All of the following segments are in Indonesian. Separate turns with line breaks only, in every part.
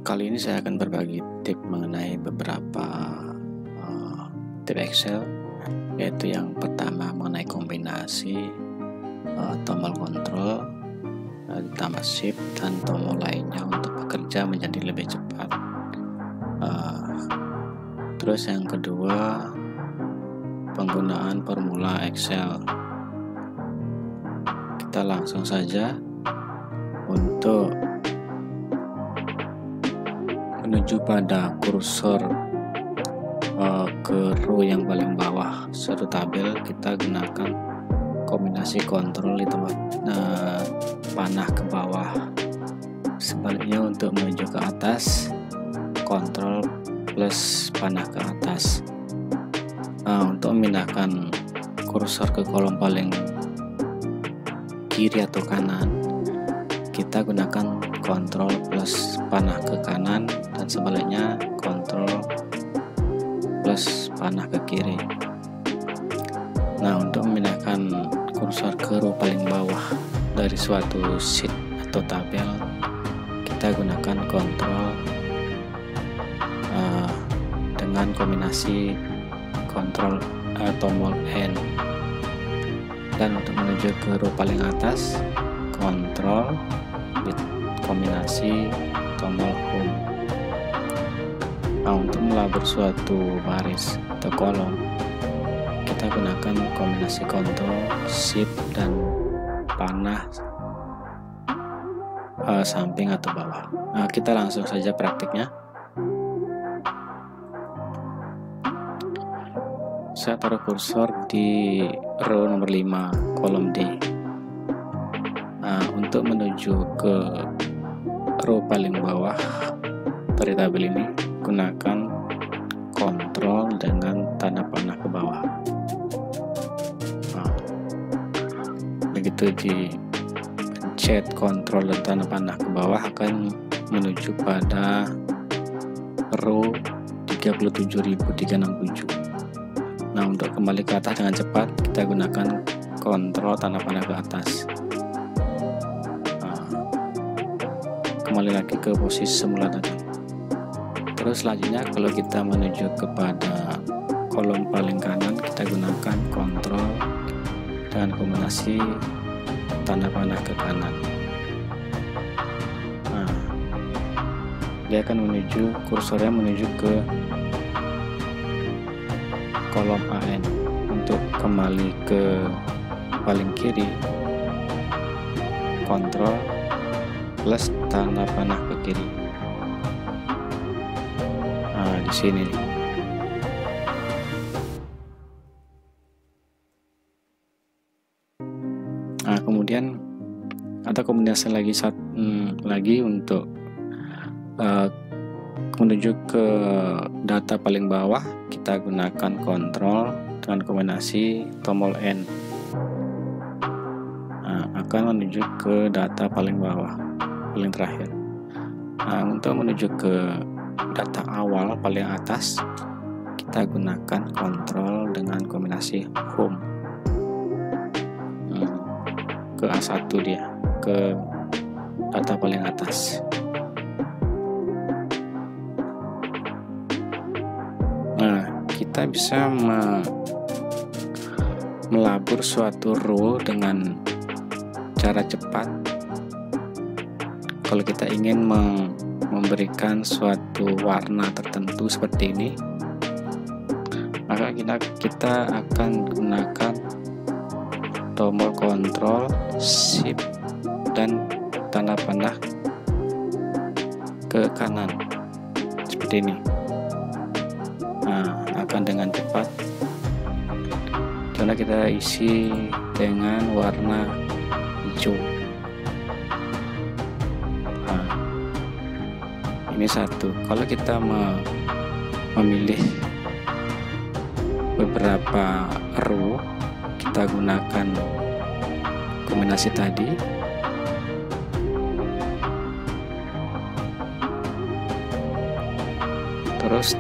Kali ini saya akan berbagi tip mengenai beberapa tip Excel, yaitu yang pertama mengenai kombinasi tombol kontrol ditambah shift dan tombol lainnya untuk bekerja menjadi lebih cepat. Terus yang kedua, penggunaan formula Excel. Kita langsung saja untuk menuju pada kursor ke row yang paling bawah suatu tabel. Kita gunakan kombinasi kontrol ditambah panah ke bawah. Sebaliknya untuk menuju ke atas, kontrol plus panah ke atas. Untuk memindahkan kursor ke kolom paling kiri atau kanan, kita gunakan kontrol plus panah ke kanan, dan sebaliknya kontrol plus panah ke kiri. Nah, untuk memindahkan kursor ke row paling bawah dari suatu sheet atau tabel, kita gunakan kontrol dengan kombinasi kontrol tombol N. Dan untuk menuju ke row paling atas, kontrol kombinasi tombol home. Untuk melabur suatu baris atau kolom, kita gunakan kombinasi kontrol, shift, dan panah samping atau bawah. Kita langsung saja praktiknya. Saya taruh kursor di row nomor 5, kolom D. Untuk menuju ke row paling bawah dari tabel ini, gunakan kontrol dengan tanda panah ke bawah. Begitu dipencet kontrol dan tanda panah ke bawah, akan menuju pada row 37.367. Nah, untuk kembali ke atas dengan cepat, kita gunakan kontrol tanda panah ke atas. Kembali lagi ke posisi semula tadi. Terus selanjutnya, kalau kita menuju kepada kolom paling kanan, kita gunakan kontrol dengan kombinasi tanda panah ke kanan. Dia akan menuju, kursornya menuju ke kolom AN. Untuk kembali ke paling kiri, kontrol plus tanda panah ke kiri. Di sini. Kemudian ada kombinasi lagi untuk menuju ke data paling bawah, kita gunakan kontrol dengan kombinasi tombol N. Akan menuju ke data paling bawah, paling terakhir. Untuk menuju ke data awal paling atas, kita gunakan kontrol dengan kombinasi home. Ke A1 dia, ke data paling atas. Kita bisa melabur suatu row dengan cara cepat. Kalau kita ingin memberikan suatu warna tertentu seperti ini, maka kita akan gunakan tombol kontrol, shift, dan tanda panah ke kanan seperti ini. Akan dengan cepat, karena kita isi dengan warna hijau. Ini satu. Kalau kita memilih beberapa row, kita gunakan kombinasi tadi. Terus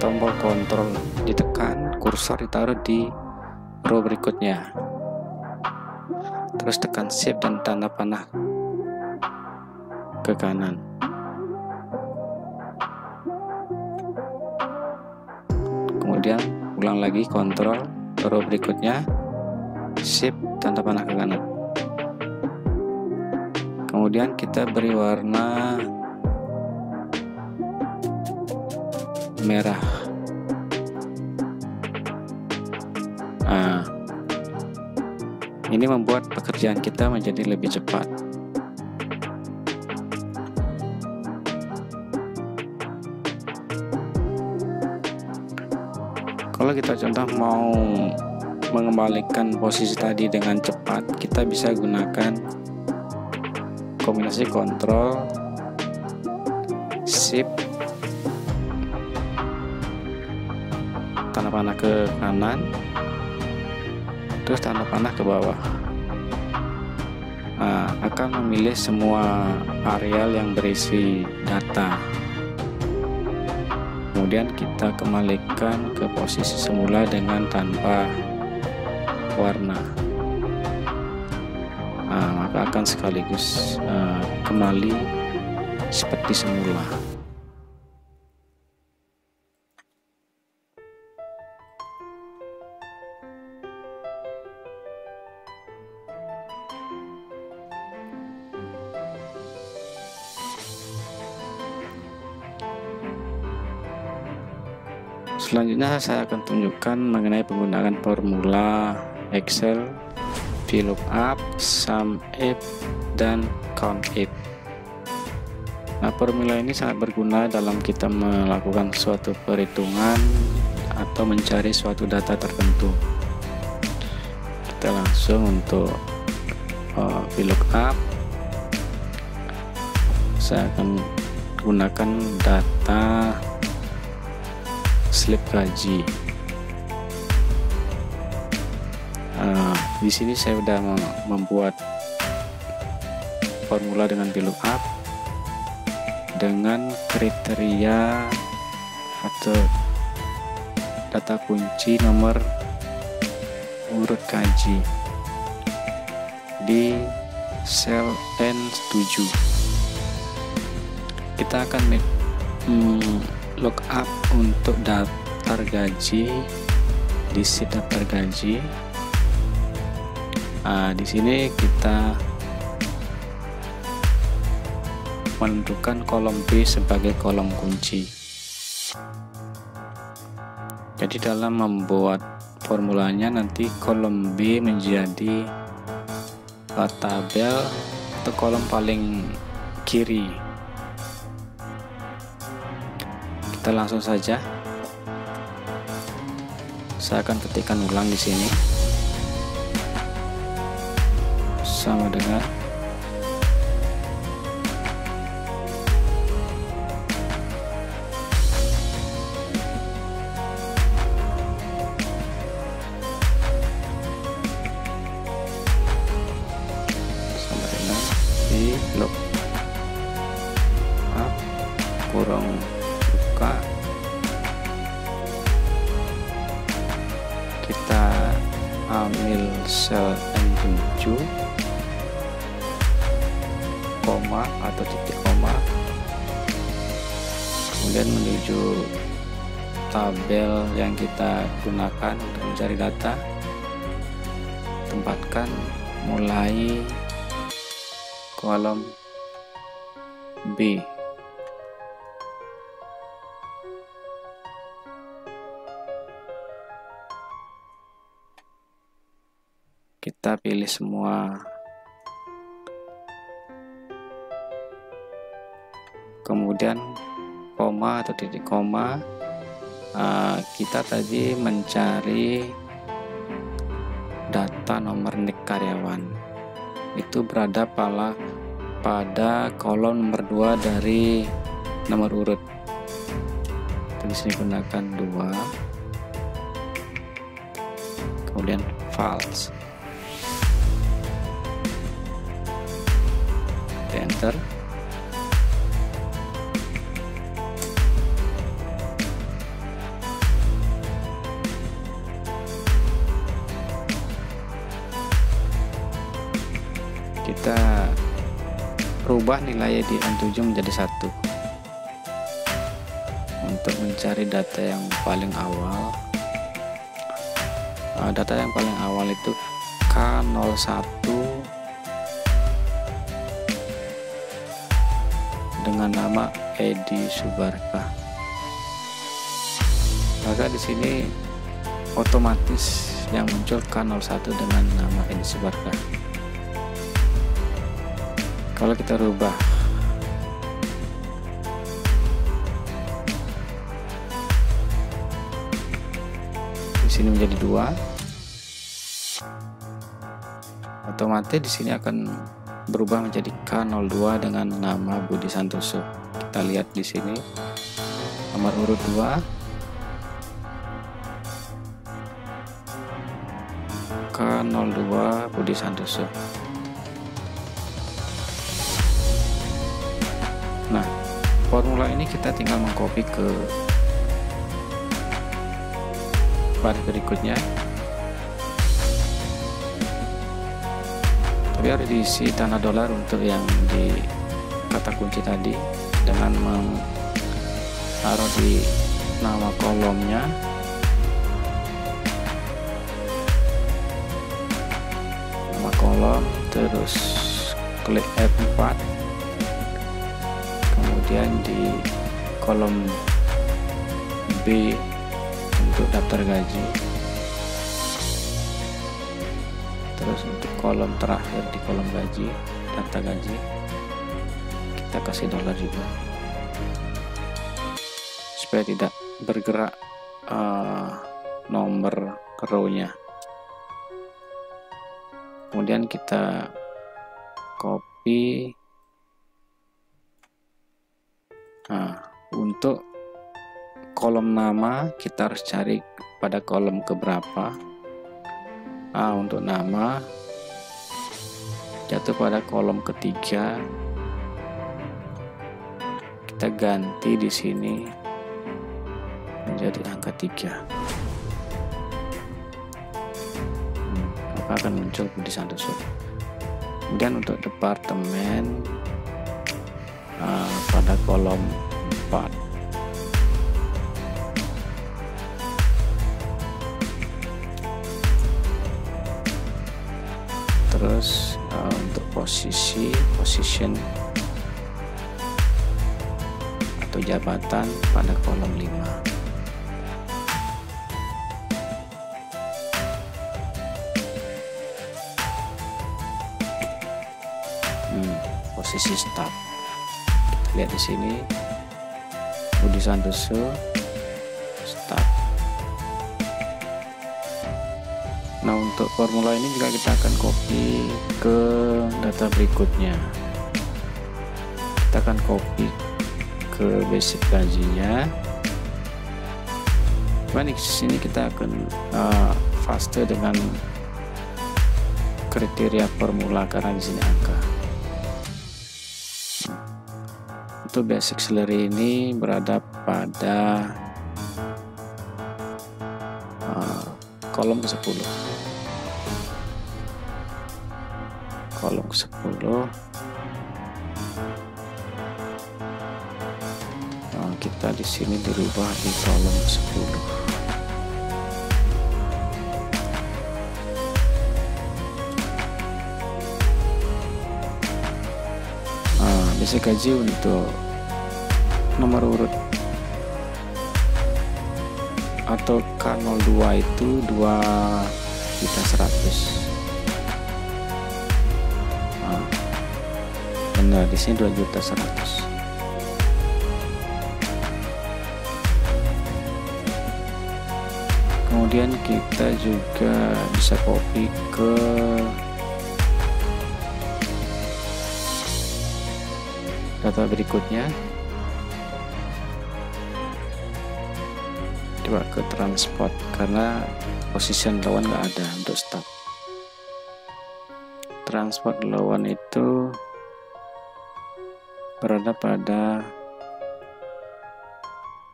tombol kontrol ditekan, kursor ditaruh di row berikutnya. Terus tekan shift dan tanda panah ke kanan. kemudian ulang lagi kontrol, row berikutnya shift tanda panah ke kanan, kemudian kita beri warna merah. Nah, ini membuat pekerjaan kita menjadi lebih cepat. Kalau kita contoh mau mengembalikan posisi tadi dengan cepat, kita bisa gunakan kombinasi kontrol shift tanda panah ke kanan, terus tanda panah ke bawah. Nah, akan memilih semua areal yang berisi data. Kemudian kita kembalikan ke posisi semula dengan tanpa warna. Nah, maka akan sekaligus kembali seperti semula. Selanjutnya saya akan tunjukkan mengenai penggunaan formula Excel, VLOOKUP, SUMIF, dan COUNTIF. Nah, formula ini sangat berguna dalam kita melakukan suatu perhitungan atau mencari suatu data tertentu. Kita langsung untuk VLOOKUP, saya akan gunakan data slip gaji. Di sini saya sudah membuat formula dengan VLOOKUP dengan kriteria atau data kunci nomor urut gaji di sel N7. Kita akan lookup untuk daftar gaji di sheet daftar gaji. Di sini kita menentukan kolom B sebagai kolom kunci. Jadi dalam membuat formulanya nanti kolom B menjadi tabel atau kolom paling kiri. Kita langsung saja. Saya akan ketikkan ulang di sini. Sama dengan di lookup kurang buka, kita ambil sel N7, koma atau titik koma, kemudian menuju tabel yang kita gunakan untuk mencari data, tempatkan mulai kolom B. Kita pilih semua, kemudian koma atau titik koma. Kita tadi mencari data nomor NIK karyawan, itu berada pada kolom nomor 2 dari nomor urut. Di sini gunakan 2, kemudian false, enter. Kita rubah nilai di N7 menjadi 1 untuk mencari data yang paling awal. data yang paling awal itu K01 dengan nama Edi Subarka. Maka di sini otomatis yang muncul K01 dengan nama Edi Subarka. Kalau kita rubah di sini menjadi 2, otomatis di sini akan berubah menjadi K02 dengan nama Budi Santoso. Kita lihat di sini nomor urut 2 K02 Budi Santoso. Nah, formula ini kita tinggal mengcopy ke baris berikutnya, tapi harus diisi tanda dolar untuk yang di kata kunci tadi dengan menaruh di nama kolomnya, nama kolom, terus klik F4, kemudian di kolom B untuk daftar gaji, terus untuk kolom terakhir di kolom gaji, data gaji, kita kasih dolar juga supaya tidak bergerak nomor row-nya. Kemudian kita copy. Nah, untuk kolom nama kita harus cari pada kolom keberapa. Untuk nama jatuh pada kolom ketiga, kita ganti di sini menjadi angka 3. Maka akan muncul Budi Santoso. Kemudian untuk departemen pada kolom 4, terus untuk position atau jabatan pada kolom 5. Posisi start, kita lihat di sini Budi Santoso start. Nah, untuk formula ini juga kita akan copy ke data berikutnya. Kita akan copy ke basic gajinya. Di sini kita akan faster dengan kriteria formula karena di sini angka. Untuk basic salary ini berada pada kolom ke-10. Kolom ke-10. Kita di sini dirubah di kolom ke-10. Basic gaji untuk nomor urut atau K02 itu 2.100.000. Benar, di sini 2.100.000. Kemudian kita juga bisa copy ke data berikutnya. Coba ke transport karena position lawan nggak ada untuk start. Transport lawan itu berada pada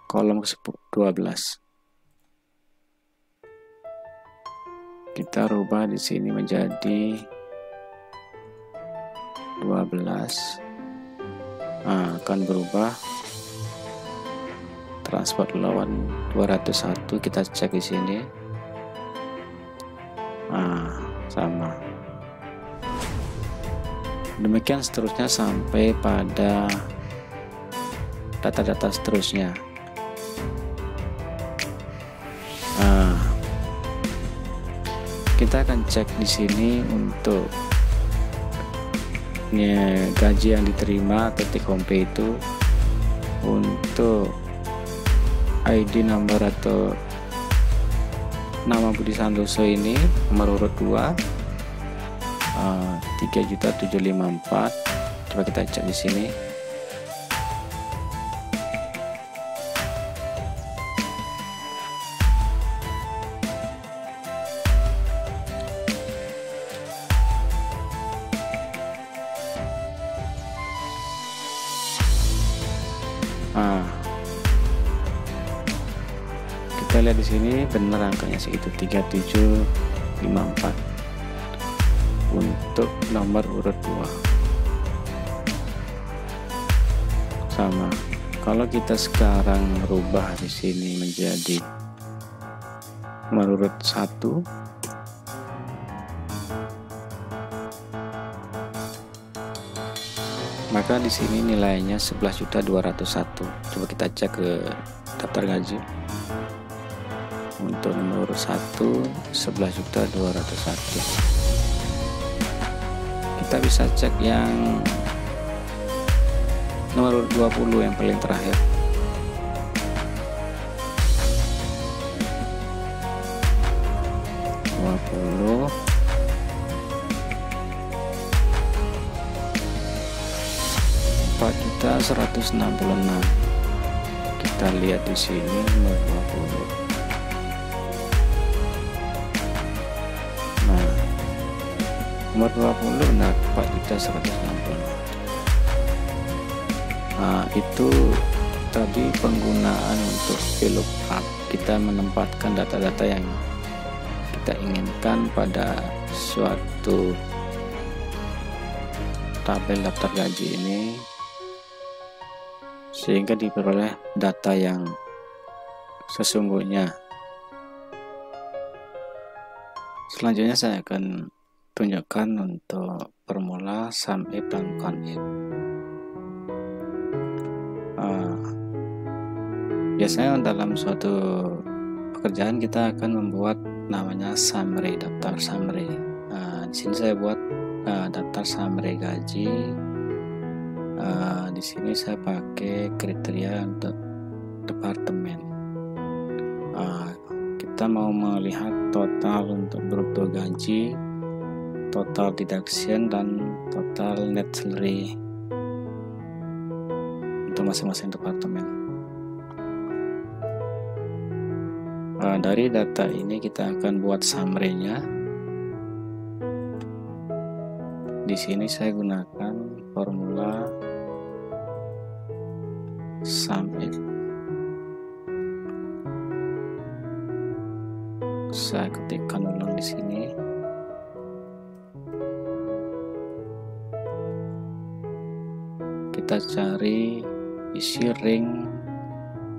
kolom ke-12. Kita rubah di sini menjadi 12. Akan berubah. Transport lawan 201, kita cek di sini Demikian seterusnya sampai pada data-data seterusnya. Nah, kita akan cek di sini untuk gaji yang diterima atau take home pay itu untuk ID number atau nama Budi Santoso ini nomor urut 2 3.754. Coba kita cek di sini. Kita lihat di sini benar angkanya segitu 3754 untuk nomor urut 2. Sama. Kalau kita sekarang rubah di sini menjadi nomor urut 1, maka di sini nilainya 11.201. Coba kita cek ke daftar gaji. Untuk nomor urut 1 11.201. Kita bisa cek yang nomor urut 20 yang paling terakhir. Rp4.166.000. Kita lihat di sini nomor 20. Nomor 20 benar 4.160. Nah, itu tadi penggunaan untuk VLOOKUP. Kita menempatkan data-data yang kita inginkan pada suatu tabel daftar gaji ini sehingga diperoleh data yang sesungguhnya. Selanjutnya saya akan tunjukkan untuk formula sum if dan count if. Biasanya dalam suatu pekerjaan kita akan membuat namanya summary, daftar summary. Di sini saya buat daftar summary gaji. Di sini saya pakai kriteria untuk departemen. Kita mau melihat total untuk bruto gaji, total deduction, dan total net salary untuk masing-masing departemen. Dari data ini kita akan buat summary-nya. Di sini saya gunakan formula sum if. Saya ketikkan ulang di sini. Kita cari isi ring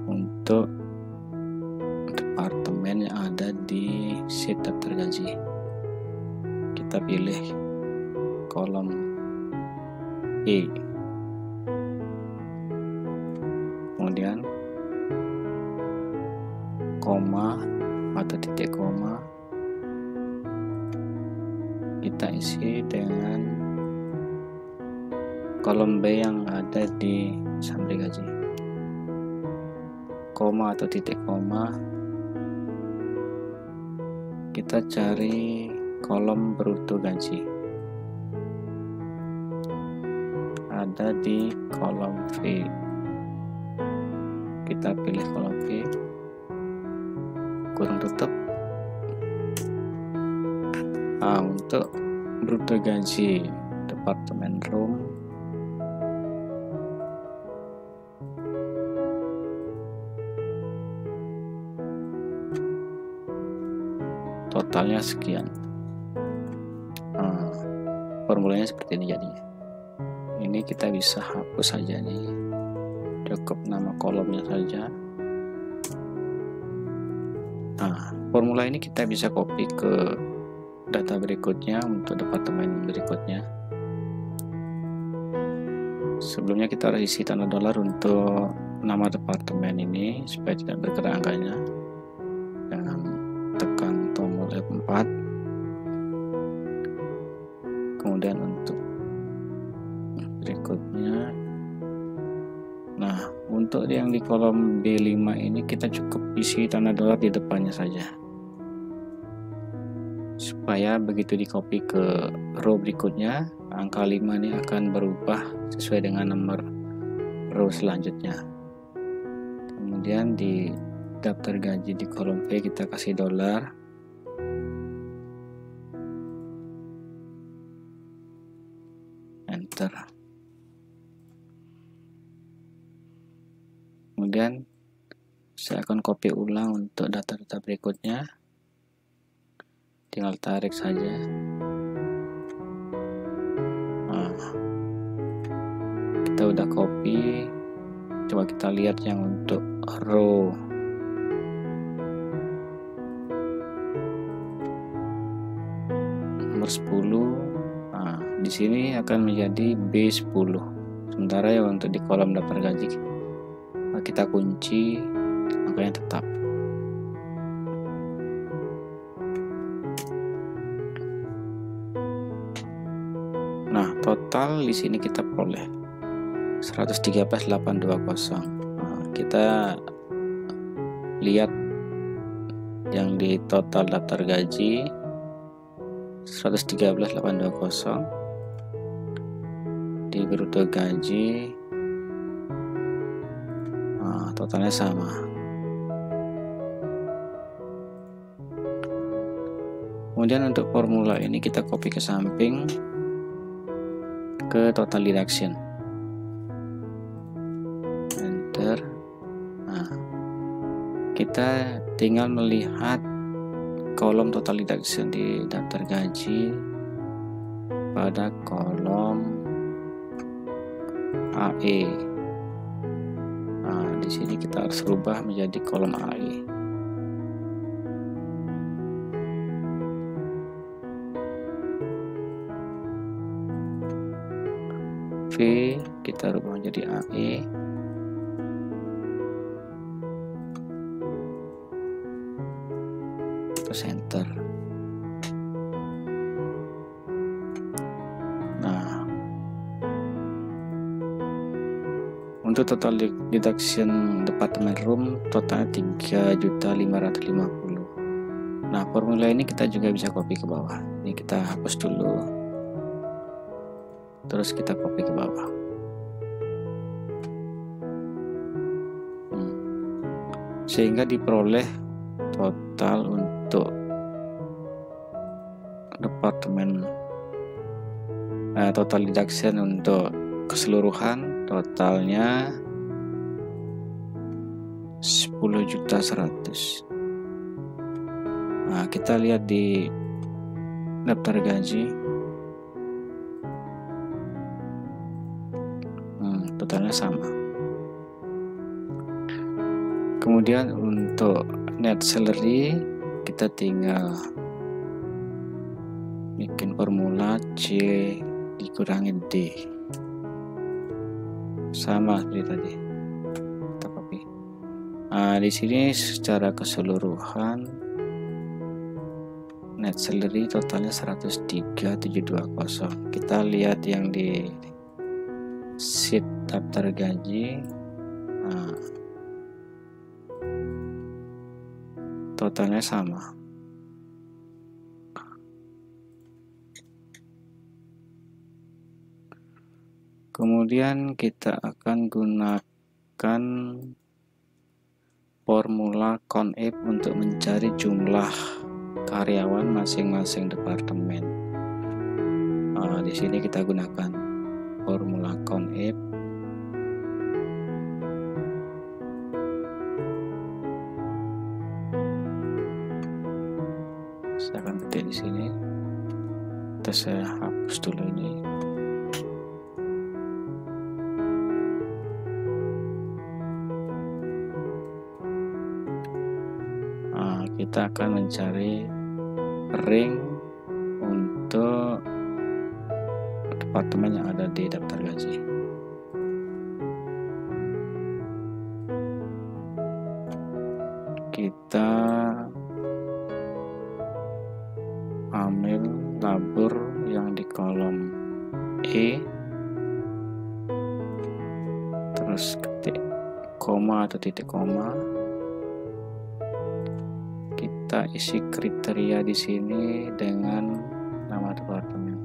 untuk departemen yang ada di sheet daftar gaji. Kita pilih kolom E, kemudian koma atau titik koma kita isi dengan kolom B yang ada di summary gaji. Koma atau titik koma kita cari kolom bruto gaji, ada di kolom V. Kita pilih kolom V, kurung tutup. Untuk bruto gaji departemen room totalnya sekian. Formulanya seperti ini jadinya. Ini kita bisa hapus saja nih, cukup nama kolomnya saja. Formula ini kita bisa copy ke data berikutnya untuk departemen berikutnya. Sebelumnya kita harus isi tanda dolar untuk nama departemen ini supaya tidak bergerak angkanya. Dan tekan tombol F4. Kemudian untuk berikutnya, nah untuk yang di kolom B5 ini kita cukup isi tanda dolar di depannya saja, supaya begitu di copy ke row berikutnya, angka 5 ini akan berubah sesuai dengan nomor row selanjutnya. Kemudian di daftar gaji di kolom V kita kasih dolar. Enter. Kemudian saya akan copy ulang untuk data-data berikutnya. Tinggal tarik saja. Nah, kita udah copy. Coba kita lihat yang untuk row nomor 10. Nah, di sini akan menjadi B10. Sementara ya untuk di kolom daftar gaji kita kunci angkanya tetap. Nah, total di sini kita peroleh 113.820. Nah, kita lihat yang di total daftar gaji 113.820, di bruto gaji totalnya sama. Kemudian untuk formula ini kita copy ke samping ke total deduction. Enter. Nah, kita tinggal melihat kolom total deduction di daftar gaji pada kolom AE. Nah, di sini kita harus rubah menjadi kolom AE. V kita rubah menjadi AE. Terus enter. Nah, untuk total deduction departemen room totalnya 3.550.000. Nah, formula ini kita juga bisa copy ke bawah. Ini kita hapus dulu. Terus kita copy ke bawah. Sehingga diperoleh total untuk departemen total deduction untuk keseluruhan totalnya 10.100.000. Nah, kita lihat di daftar gaji, totalnya sama. Kemudian untuk net salary kita tinggal bikin formula C dikurangi D, sama seperti tadi. Kita copy. Nah, di sini secara keseluruhan net salary totalnya 103.720. Kita lihat yang di sheet daftar gaji. Nah, totalnya sama. Kemudian kita akan gunakan formula CONIF untuk mencari jumlah karyawan masing-masing departemen. Nah, di sini kita gunakan formula CONIF. Saya akan ketik di sini. Terus saya hapus dulu ini. Nah, kita akan mencari ring untuk departemen yang ada di daftar gaji. kita ambil labur yang di kolom E, terus ketik koma atau titik koma, kita isi kriteria di sini dengan nama departemen,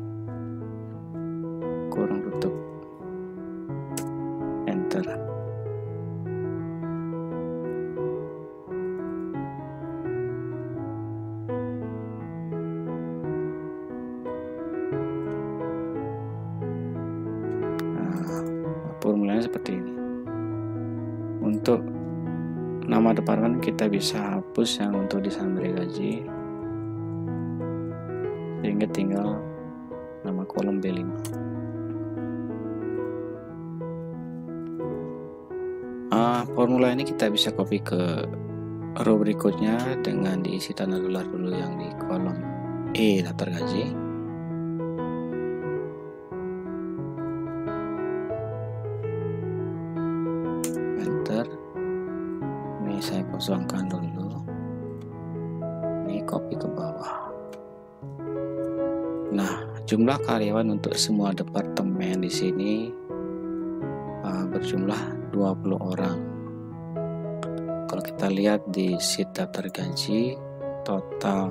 kurung tutup, enter. Formulanya seperti ini. Untuk nama departemen kita bisa hapus yang untuk di summary gaji, sehingga tinggal nama kolom B5. Formula ini kita bisa copy ke row berikutnya dengan diisi tanda dolar dulu yang di kolom E daftar gaji. Ini saya kosongkan dulu, ini copy ke bawah. Nah, jumlah karyawan untuk semua departemen di sini berjumlah 20 orang. Kalau kita lihat di sheet daftar gaji, total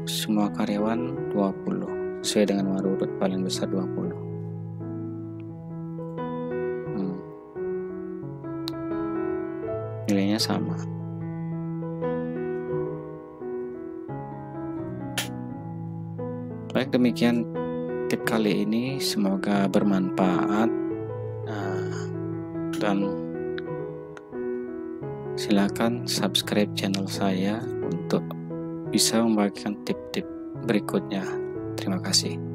semua karyawan 20, sesuai dengan nomor urut paling besar 20. Nilainya sama. Baik, demikian tip kali ini, semoga bermanfaat, dan silakan subscribe channel saya untuk bisa membagikan tip-tip berikutnya. Terima kasih.